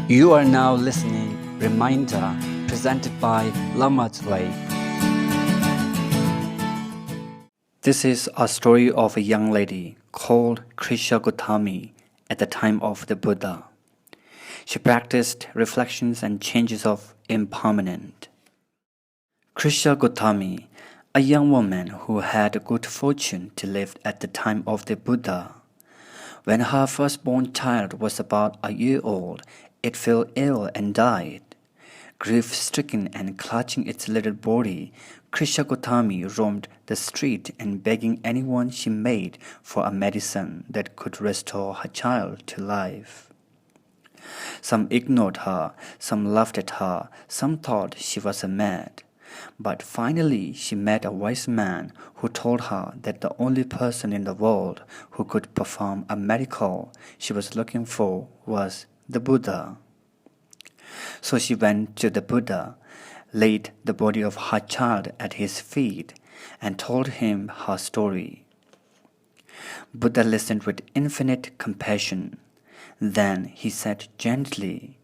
You are now listening Reminder presented by Lamatlay. This is a story of a young lady called Krisha Gautami at the time of the Buddha. She practiced reflections and changes of impermanent. Krisha Gautami, a young woman who had good fortune to live at the time of the Buddha. When her firstborn child was about a year old, it fell ill and died. Grief-stricken and clutching its little body, Krisha Gautami roamed the street and begging anyone she met for a medicine that could restore her child to life. Some ignored her, some laughed at her, some thought she was mad. But finally she met a wise man who told her that the only person in the world who could perform a miracle she was looking for was the Buddha. So she went to the Buddha, laid the body of her child at his feet, and told him her story. Buddha listened with infinite compassion. Then he said gently,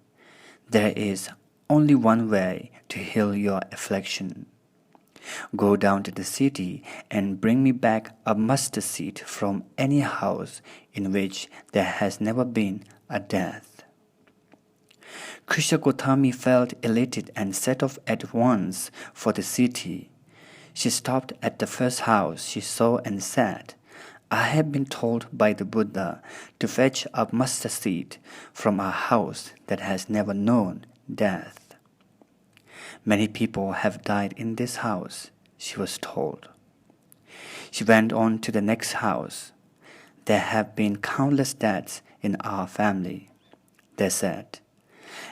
"There is only one way to heal your affliction. Go down to the city and bring me back a mustard seed from any house in which there has never been a death." Krisha Gautami felt elated and set off at once for the city. She stopped at the first house she saw and said, "I have been told by the Buddha to fetch a mustard seed from a house that has never known death. Many people have died in this house," she was told. She went on to the next house. "There have been countless deaths in our family," they said.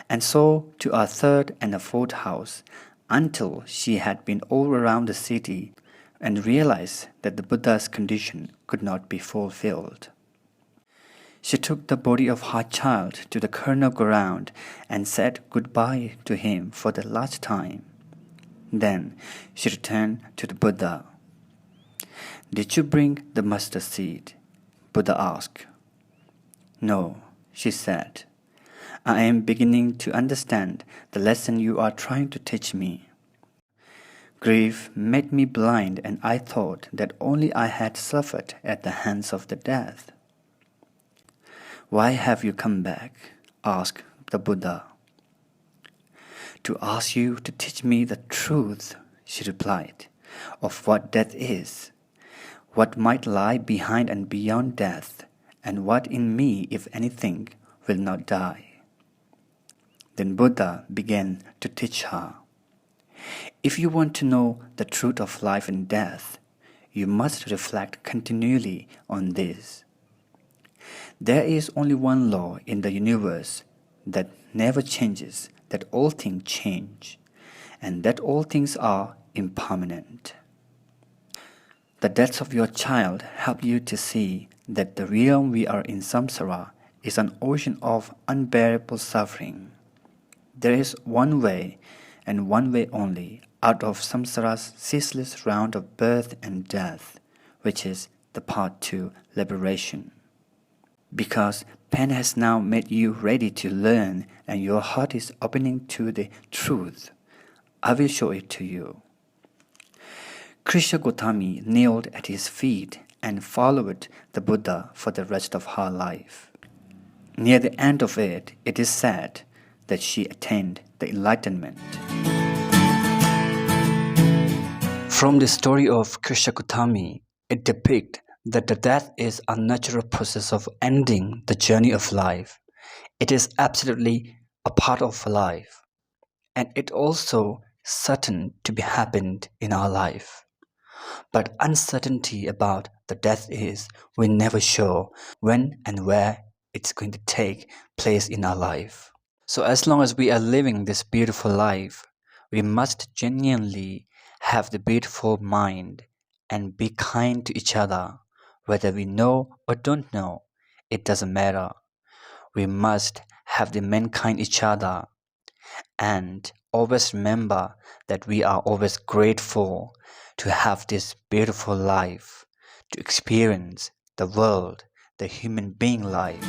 And so to a third and a fourth house, until she had been all around the city and realized that the Buddha's condition could not be fulfilled. She took the body of her child to the Karna ground and said goodbye to him for the last time. Then she returned to the Buddha. "Did you bring the mustard seed?" Buddha asked. "No," she said. "I am beginning to understand the lesson you are trying to teach me. Grief made me blind, and I thought that only I had suffered at the hands of the death." "Why have you come back?" asked the Buddha. "To ask you to teach me the truth," she replied, "of what death is, what might lie behind and beyond death, and what in me, if anything, will not die." Then Buddha began to teach her. "If you want to know the truth of life and death, you must reflect continually on this. There is only one law in the universe that never changes, that all things change, and that all things are impermanent. The death of your child helps you to see that the realm we are in samsara is an ocean of unbearable suffering. There is one way, and one way only, out of samsara's ceaseless round of birth and death, which is the path to liberation. Because pain has now made you ready to learn and your heart is opening to the truth, I will show it to you." Krisha Gautami kneeled at his feet and followed the Buddha for the rest of her life. Near the end of it, it is said that she attained the enlightenment. From the story of Krisha Gautami, it depicts that the death is a natural process of ending the journey of life. It is absolutely a part of life, and it also certain to be happened in our life. But uncertainty about the death is we never sure when and where it's going to take place in our life. So as long as we are living this beautiful life, we must genuinely have the beautiful mind and be kind to each other. Whether we know or don't know, it doesn't matter. We must have the mankind each other and always remember that we are always grateful to have this beautiful life, to experience the world, the human being life.